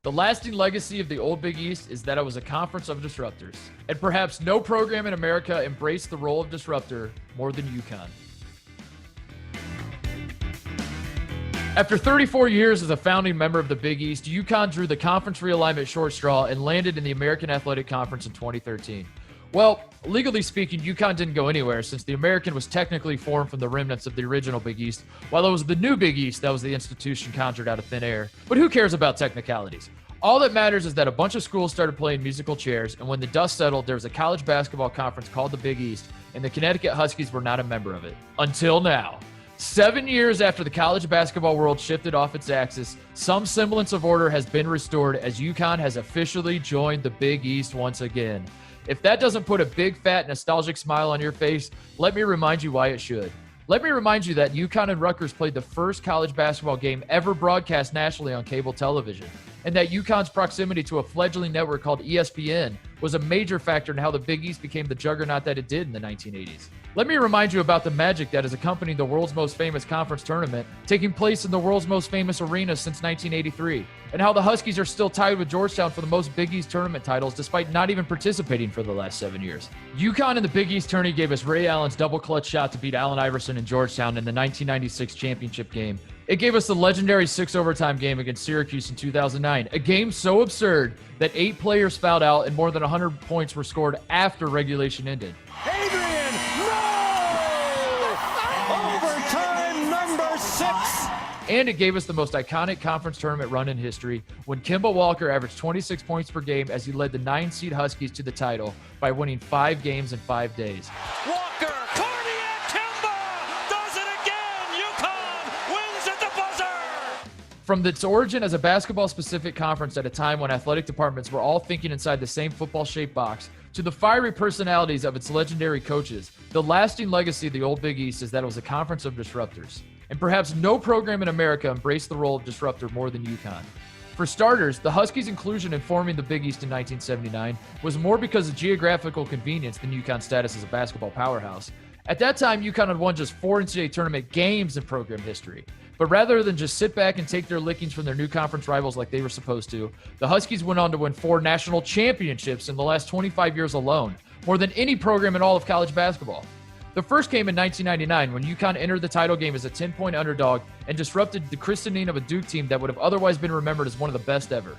The lasting legacy of the old Big East is that it was a conference of disruptors. And perhaps no program in America embraced the role of disruptor more than UConn. After 34 years as a founding member of the Big East, UConn drew the conference realignment short straw and landed in the American Athletic Conference in 2013. Well, legally speaking, UConn didn't go anywhere since the American was technically formed from the remnants of the original Big East, while it was the new Big East that was the institution conjured out of thin air. But who cares about technicalities? All that matters is that a bunch of schools started playing musical chairs, and when the dust settled, there was a college basketball conference called the Big East, and the Connecticut Huskies were not a member of it. Until now. 7 years after the college basketball world shifted off its axis, some semblance of order has been restored as UConn has officially joined the Big East once again. If that doesn't put a big, fat, nostalgic smile on your face, let me remind you why it should. Let me remind you that UConn and Rutgers played the first college basketball game ever broadcast nationally on cable television, and that UConn's proximity to a fledgling network called ESPN was a major factor in how the Big East became the juggernaut that it did in the 1980s. Let me remind you about the magic that has accompanied the world's most famous conference tournament, taking place in the world's most famous arena since 1983, and how the Huskies are still tied with Georgetown for the most Big East tournament titles despite not even participating for the last 7 years. UConn in the Big East tourney gave us Ray Allen's double clutch shot to beat Allen Iverson and Georgetown in the 1996 championship game. It gave us the legendary 6 overtime game against Syracuse in 2009, a game so absurd that 8 players fouled out and more than 100 points were scored after regulation ended. Adrian, no! Overtime number 6! And it gave us the most iconic conference tournament run in history when Kemba Walker averaged 26 points per game as he led the 9-seed Huskies to the title by winning 5 games in 5 days. Walker, cardiac Kemba does it again! UConn wins at the buzzer! From its origin as a basketball-specific conference at a time when athletic departments were all thinking inside the same football-shaped box, to the fiery personalities of its legendary coaches, the lasting legacy of the old Big East is that it was a conference of disruptors. And perhaps no program in America embraced the role of disruptor more than UConn. For starters, the Huskies' inclusion in forming the Big East in 1979 was more because of geographical convenience than UConn's status as a basketball powerhouse. At that time, UConn had won just 4 NCAA tournament games in program history. But rather than just sit back and take their lickings from their new conference rivals like they were supposed to, the Huskies went on to win 4 national championships in the last 25 years alone, more than any program in all of college basketball. The first came in 1999 when UConn entered the title game as a 10-point underdog and disrupted the christening of a Duke team that would have otherwise been remembered as one of the best ever.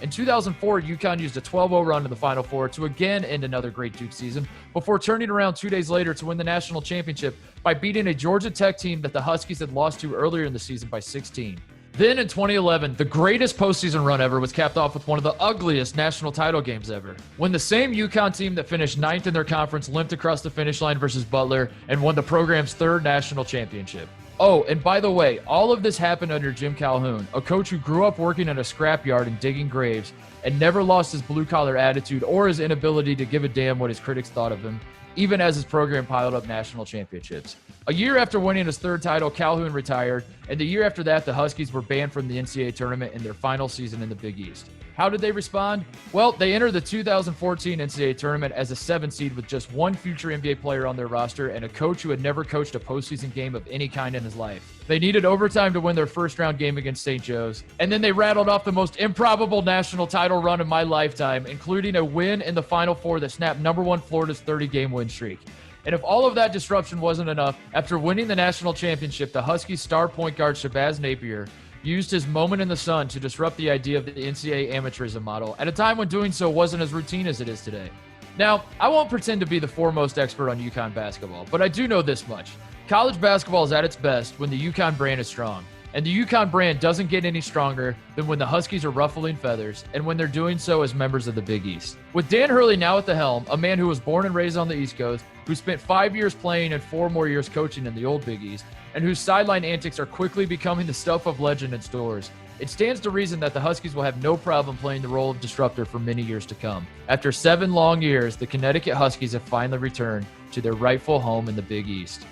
In 2004, UConn used a 12-0 run in the Final Four to again end another great Duke season before turning around 2 days later to win the national championship by beating a Georgia Tech team that the Huskies had lost to earlier in the season by 16. Then in 2011, the greatest postseason run ever was capped off with one of the ugliest national title games ever, when the same UConn team that finished 9th in their conference limped across the finish line versus Butler and won the program's 3rd national championship. Oh, and by the way, all of this happened under Jim Calhoun, a coach who grew up working in a scrapyard and digging graves and never lost his blue-collar attitude or his inability to give a damn what his critics thought of him, even as his program piled up national championships. A year after winning his 3rd title, Calhoun retired, and the year after that, the Huskies were banned from the NCAA tournament in their final season in the Big East. How did they respond? Well, they entered the 2014 NCAA tournament as a 7 seed with just 1 future NBA player on their roster and a coach who had never coached a postseason game of any kind in his life. They needed overtime to win their first-round game against St. Joe's, and then they rattled off the most improbable national title run of my lifetime, including a win in the Final Four that snapped number 1 Florida's 30-game win streak. And if all of that disruption wasn't enough, after winning the national championship, the Huskies' star point guard Shabazz Napier used his moment in the sun to disrupt the idea of the NCAA amateurism model at a time when doing so wasn't as routine as it is today. Now, I won't pretend to be the foremost expert on UConn basketball, but I do know this much. College basketball is at its best when the UConn brand is strong. And the UConn brand doesn't get any stronger than when the Huskies are ruffling feathers and when they're doing so as members of the Big East. With Dan Hurley now at the helm, a man who was born and raised on the East Coast, who spent 5 years playing and 4 more years coaching in the old Big East, and whose sideline antics are quickly becoming the stuff of legend in stores, it stands to reason that the Huskies will have no problem playing the role of disruptor for many years to come. After 7 long years, the Connecticut Huskies have finally returned to their rightful home in the Big East.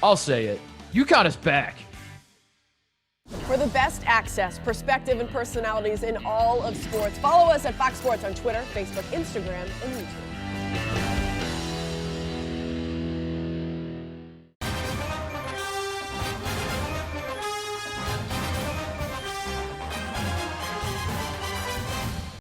I'll say it, UConn is back. For the best access, perspective, and personalities in all of sports, follow us at Fox Sports on Twitter, Facebook, Instagram, and YouTube.